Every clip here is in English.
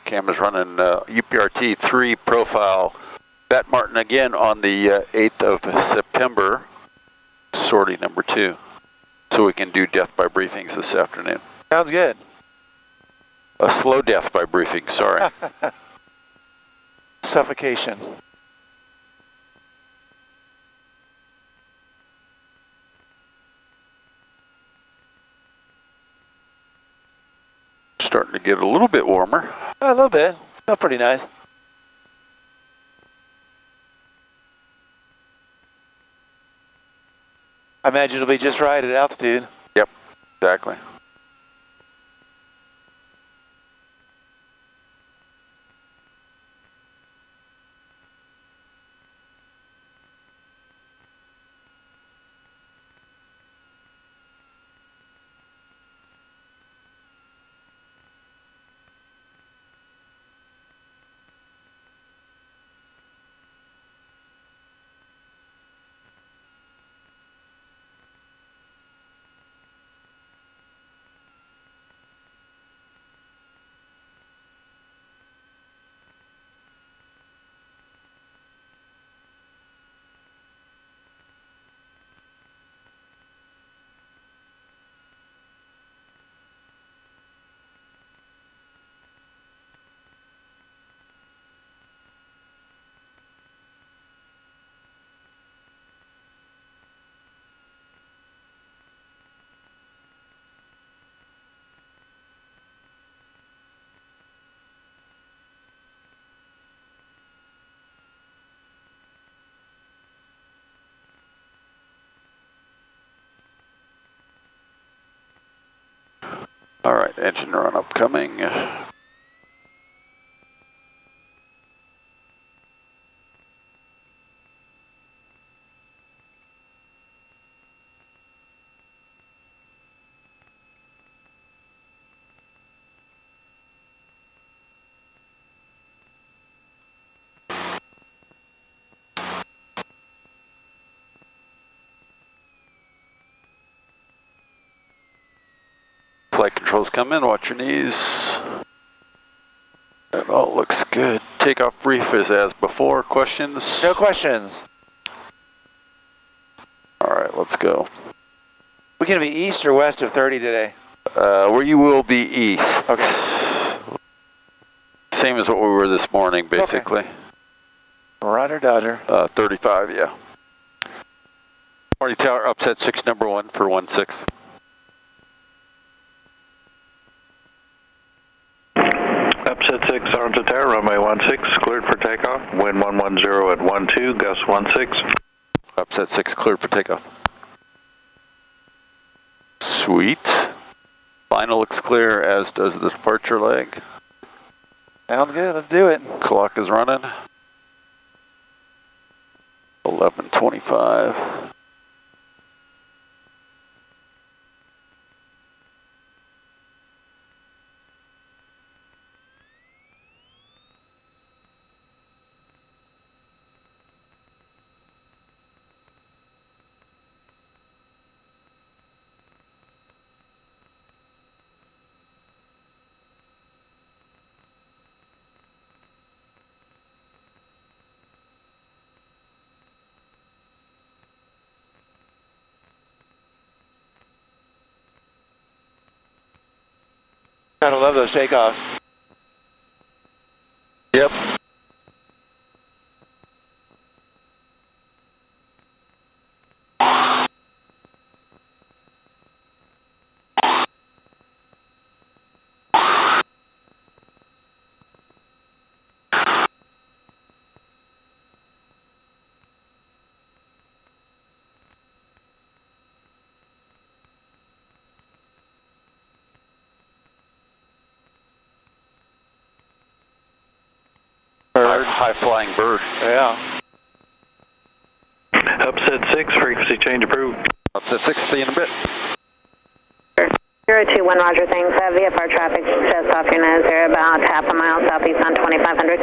cam is running UPRT 3 profile. Bat Martin again on the 8th of September, sortie number 2. So we can do death by briefings this afternoon. Sounds good. A slow death by briefing, sorry. Suffocation. Starting to get a little bit warmer. A little bit. Still pretty nice. I imagine it'll be just right at altitude. Yep, exactly. All right, engine run upcoming. Flight controls come in, watch your knees. That all looks good. Takeoff brief is as before. Questions? No questions. All right, let's go. We're going to be east or west of 30 today? Where you will be east. Okay. Same as what we were this morning, basically. Okay. Roger, Dodger. 35, yeah. Marty Tower, upset 6, number 1 for 16. Upset 6, Arlington Tower, runway 16, cleared for takeoff. Wind 110 at 12, gust 16. Upset 6, cleared for takeoff. Sweet. Final looks clear, as does the departure leg. Sounds good, let's do it. Clock is running. 11:25. Gotta love those takeoffs. Yep. High flying bird. Yeah. Upset 6, frequency change approved. Upset 6, see you in a bit. 021, roger, thanks. VFR traffic just off your nose there, about half a mile southeast on 2500.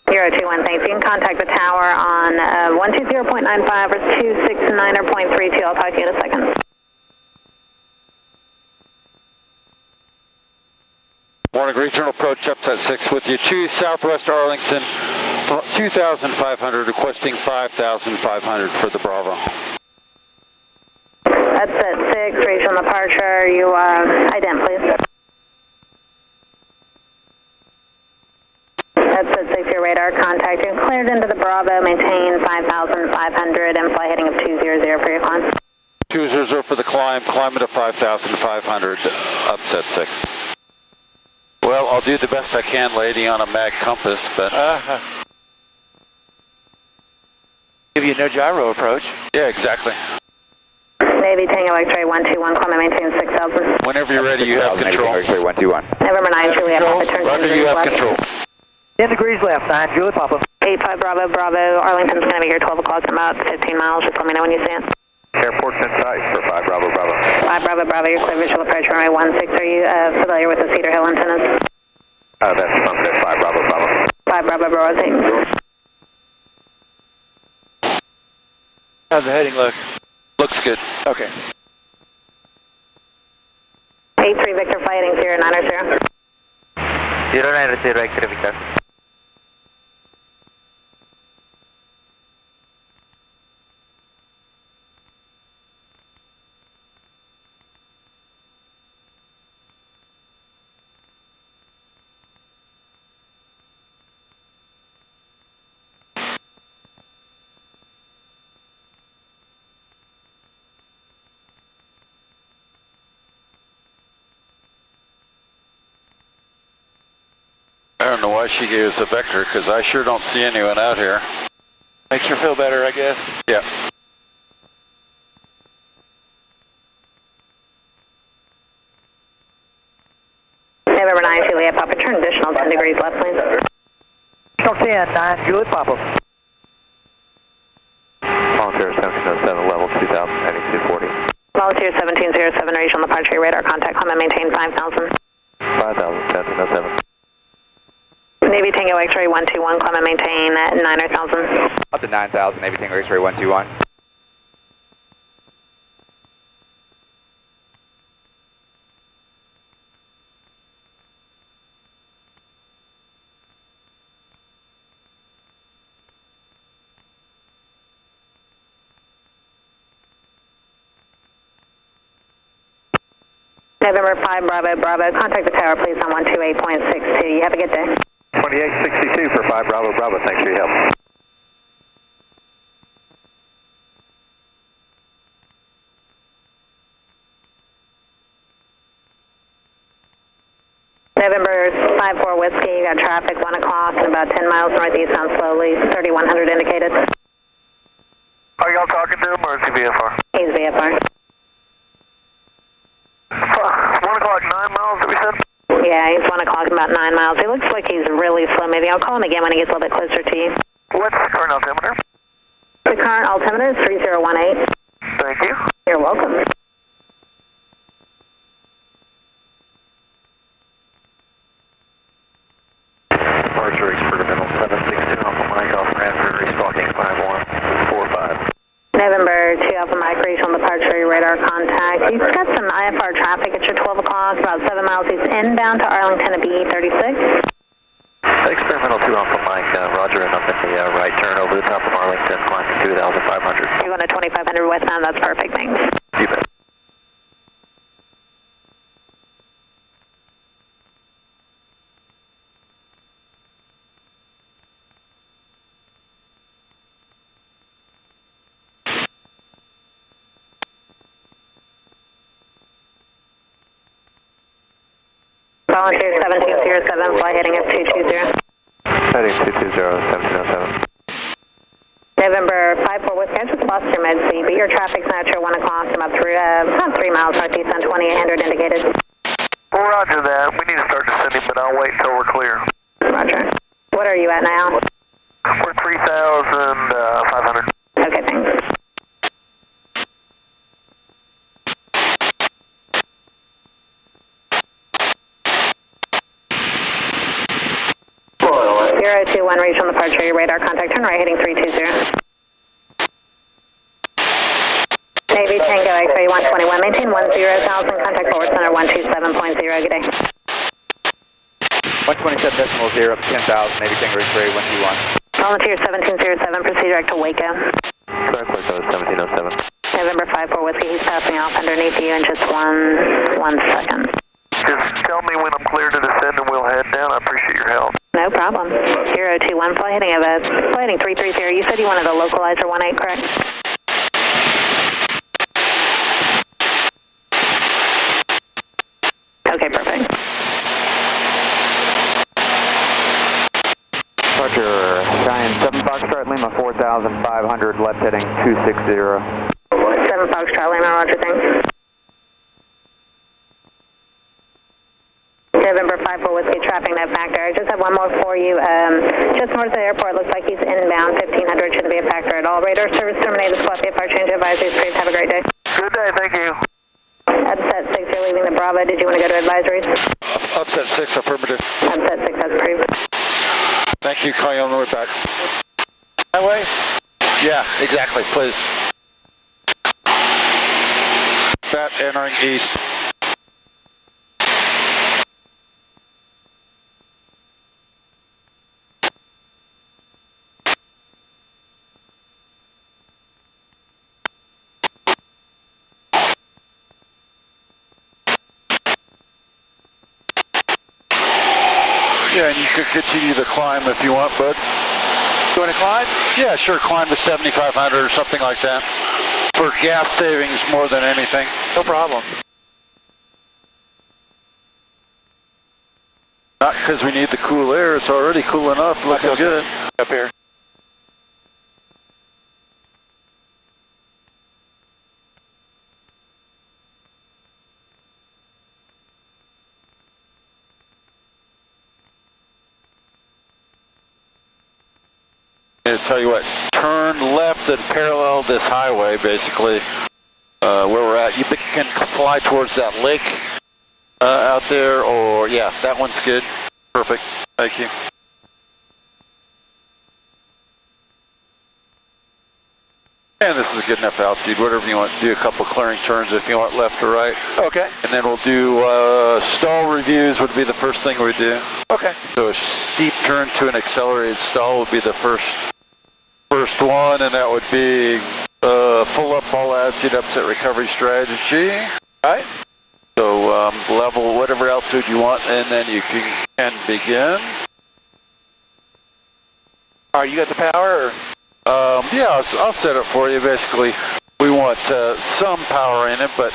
021, thanks. You can contact the tower on 120.95 or 269 or 0.32. I'll talk to you in a second. Morning, regional approach, upset 6 with you. Choose Southwest Arlington, 2,500, requesting 5,500 for the Bravo. Upset 6, regional departure, you ident please. Upset 6, your radar contact, you're cleared into the Bravo, maintain 5,500 and fly heading of 200 for your climb. 200 for the climb, climbing to 5,500, upset 6. Well, I'll do the best I can, lady, on a mag compass, but... Give you no gyro approach. Yeah, exactly. Navy Tango X-ray 121, climb and maintain 6,000. Whenever you're ready, you have control. X-ray 121. November 9, Juliet Papa, turn 10 Roger, degrees you have left. control. 10 degrees left, 9, Juliet Papa. 85 Bravo, Bravo, Arlington's going to be here 12 o'clock in about 15 miles, just let me know when you see it. Airport's in sight for 5 Bravo Bravo. 5 Bravo, Bravo, your clear visual approach runway 16, are you familiar with the Cedar Hill antennas? That's Sunset 5 Bravo Bravo. 5 Bravo, Bravo, team. How's the heading look? Looks good. Okay. 83 Victor, flight heading 090. 090 X-ray Victor. I don't know why she gave us a vector, because I sure don't see anyone out here. Makes her feel better, I guess. Yeah. November 9, Juliet Papa, turn additional 10 degrees left, please. Additional 10, 9, Juliet Papa. Volunteer 1707, level 209240. Volunteer 1707, regional departure, radar contact, climb and maintain 5,000. 5,000, 1707. Navy Tango X-ray 121, climb and maintain 9,000. Up to 9,000, Navy Tango X-ray 121. November 5 Bravo, Bravo, contact the tower please on 128.62. You have a good day. 2862 for 5 Bravo Bravo, thanks for your help. November 5-4 Whiskey, you got traffic 1 o'clock and about 10 miles northeast on slowly, 3100 indicated. Are y'all talking to him or is he VFR? He's VFR. 1 o'clock, 9 miles, did we said? Yeah, he's 1 o'clock, about 9 miles. He looks like he's really slow moving. I'll call him again when he gets a little bit closer to you. What's the current altimeter? The current altimeter is 3018. Thank you. You're welcome. Departure experimental 762 Alpha Mike off Ranford, responding 5145. November 2 Alpha Mike, regional departure, radar contact. You've got some IFR traffic at your 12 o'clock, about 7 miles east inbound to Arlington at BE36. Experimental 2 Alpha Mike, roger, and I'm in the right turn over the top of Arlington, climbing 2,500. You're going to 2,500 westbound, that's perfect, thanks. You bet. Volunteer 1707, fly heading of 220. Heading 220, 1707. November 5-4 Whiskey, I just lost your mid-C, but your traffic's now at your 1 o'clock, about 3 miles northeast on 2800 indicated. Roger that. We need to start descending, but I'll wait until we're clear. Roger. What are you at now? We're 3,500. Okay, thanks. Zero 21 regional departure, your radar contact, turn right heading 320. Navy Tango X-ray 121, maintain 10,000, contact forward center 127.0, good day. 127.0 up to 10,000, Navy Tango X-ray 121. Volunteer 1707, proceed direct to Waco. Correct, 1707. November 54 Whiskey, he's passing off underneath you in just one second. Just tell me when I'm clear to descend and we'll head down. I appreciate your help. No problem. 021, flight heading of a flight heading 330. You said you wanted a localizer 18, correct? Okay, perfect. Departure, Cheyenne 7 Foxtrot Lima 4,500, left heading 260. 7 Foxtrot Lima, roger, thanks. November 54 Whiskey, traffic no factor. I just have one more for you. Just north of the airport, looks like he's inbound 1500. Shouldn't be a factor at all. Radar service terminated. Squawk VFR change advisories. Please have a great day. Good day, thank you. Upset 6, you're leaving the Bravo. Did you want to go to advisories? Upset 6, affirmative. Upset 6, that's approved. Thank you, call you on the way back. Highway? Yeah, exactly, please. Bat entering east. Yeah, and you could continue to climb if you want, bud. You want to climb? Yeah, sure, climb to 7,500 or something like that. For gas savings more than anything. No problem. Not because we need the cool air, it's already cool enough, looking good. Up here. I'll tell you what, turn left and parallel this highway, basically, where we're at. You can fly towards that lake out there, or, yeah, that one's good. Perfect. Thank you. And this is a good enough altitude, whatever you want. Do a couple clearing turns if you want left or right. Okay. And then we'll do stall reviews would be the first thing we do. Okay. So a steep turn to an accelerated stall would be the first one, and that would be full up all attitude upset recovery strategy. All right. So level whatever altitude you want, and then you can begin. All right, you got the power? Or? Yeah, I'll set it for you. Basically, we want some power in it, but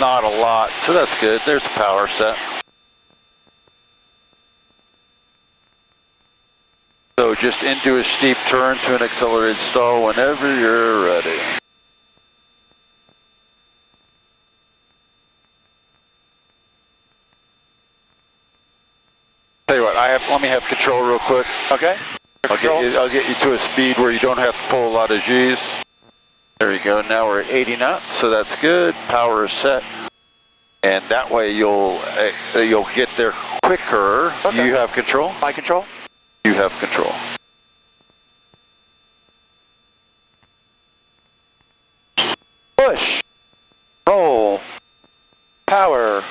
not a lot, so that's good. There's the power set. So just into a steep turn to an accelerated stall whenever you're ready. Tell you what, let me have control real quick. Okay. I'll get you to a speed where you don't have to pull a lot of G's. There you go. Now we're at 80 knots, so that's good. Power is set, and that way you'll get there quicker. Okay. You have control. My control. You have control. Push. Roll. Power.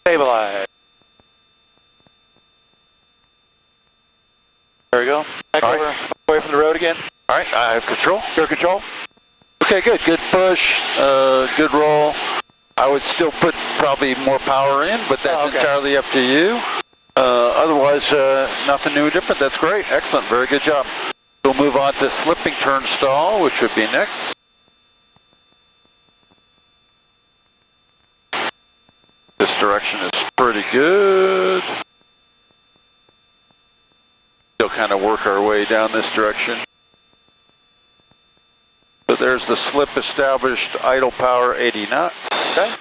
Stabilize. There we go. Back All over, right. away from the road again. All right, I have control. Your control. Okay, good. Good push. Good roll. I would still put probably more power in, but that's entirely up to you. Otherwise, nothing new or different. That's great. Excellent. Very good job. We'll move on to slipping turn stall, which would be next. This direction is pretty good. Still kind of work our way down this direction. So there's the slip established, idle power 80 knots. Okay.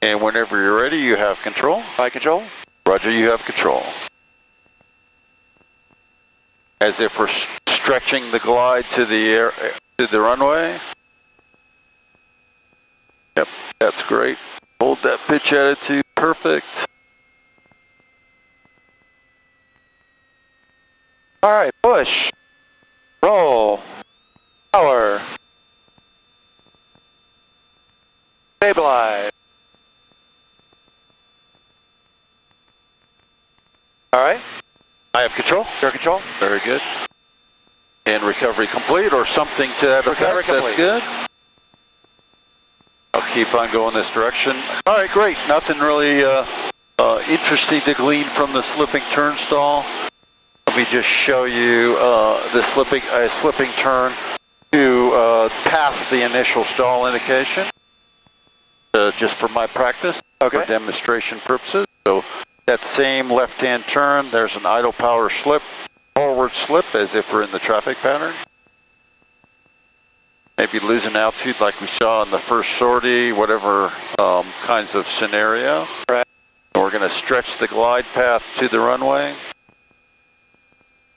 And whenever you're ready, you have control. My control. Roger, you have control. As if we're stretching the glide to the runway. Yep, that's great. Hold that pitch attitude, perfect. All right, push. Roll. Power. Stabilize. Very good. And recovery complete or something to that effect. That's good. I'll keep on going this direction. All right, great. Nothing really interesting to glean from the slipping turn stall. Let me just show you the slipping turn to pass the initial stall indication. Just for my practice, for demonstration purposes. So that same left-hand turn, there's an idle power slip, forward slip as if we're in the traffic pattern. Maybe losing altitude like we saw in the first sortie, whatever kinds of scenario. Right. We're going to stretch the glide path to the runway.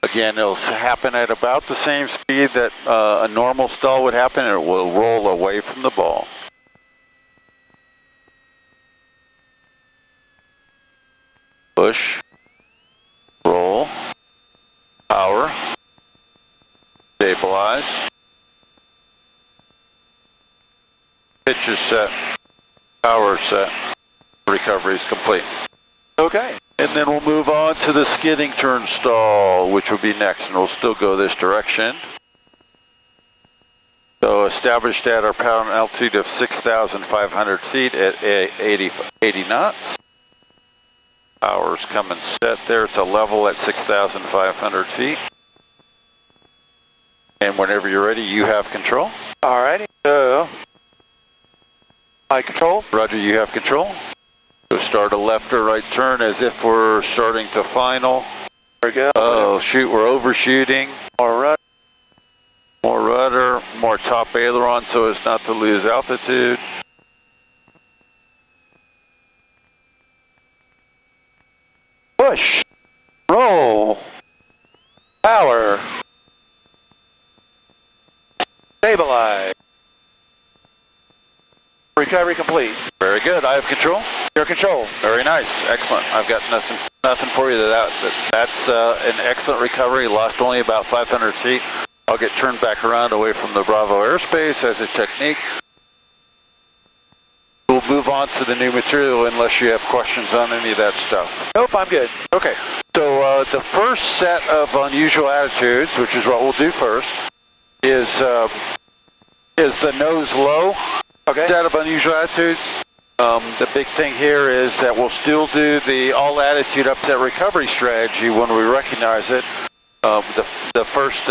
Again, it'll happen at about the same speed that a normal stall would happen, and it will roll away from the ball. Push, roll, power, stabilize, pitch is set, power is set, recovery is complete. Okay. And then we'll move on to the skidding turn stall, which will be next, and we'll still go this direction. So established at our pound altitude of 6,500 feet at 80 knots. Power's coming set there. It's a level at 6,500 feet. And whenever you're ready, you have control. All righty. I control. Roger, you have control. So start a left or right turn as if we're starting to final. There we go. Oh, shoot, we're overshooting. More rudder. More rudder, more top aileron so as not to lose altitude. Push, roll, power, stabilize, recovery complete. Very good. I have control. Your control. Very nice. Excellent. I've got nothing for you. That's an excellent recovery. Lost only about 500 feet. I'll get turned back around away from the Bravo airspace as a technique. We'll move on to the new material unless you have questions on any of that stuff. Nope, I'm good. Okay, so the first set of unusual attitudes, which is what we'll do first, is the nose low set of unusual attitudes. The big thing here is that we'll still do the all attitude upset recovery strategy when we recognize it. The first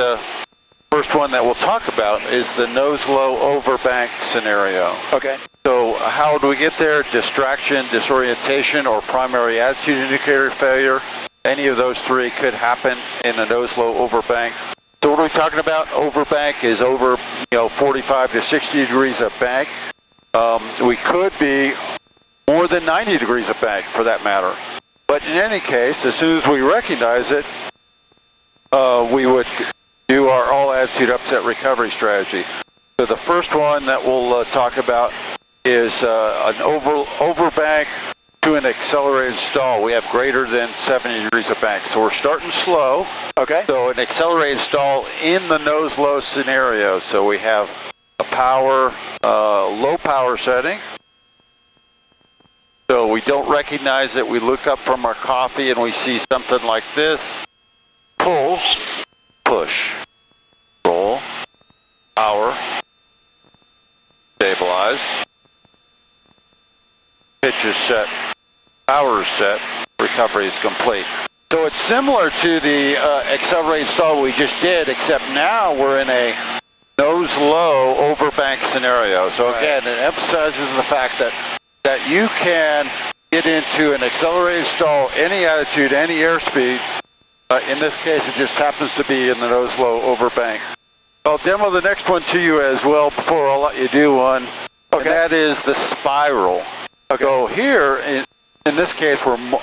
one that we'll talk about is the nose low overbank scenario. Okay. So how do we get there? Distraction, disorientation, or primary attitude indicator failure. Any of those three could happen in a nose low overbank. So what are we talking about? Overbank is over 45 to 60 degrees of bank. We could be more than 90 degrees of bank for that matter. But in any case, as soon as we recognize it, we would do our all attitude upset recovery strategy. So the first one that we'll talk about is an overbank to an accelerated stall. We have greater than 70 degrees of bank. So we're starting slow. Okay. So an accelerated stall in the nose low scenario. So we have a power, low power setting. So we don't recognize it. We look up from our coffee and we see something like this. Pull, push, roll, power, stabilize, pitch is set, power is set, recovery is complete. So it's similar to the accelerated stall we just did, except now we're in a nose low overbank scenario. So again, it emphasizes the fact that you can get into an accelerated stall, any attitude, any airspeed. In this case, it just happens to be in the nose low overbank. I'll demo the next one to you as well before I'll let you do one. Okay. And that is the spiral. Okay. So here, in this case, we're more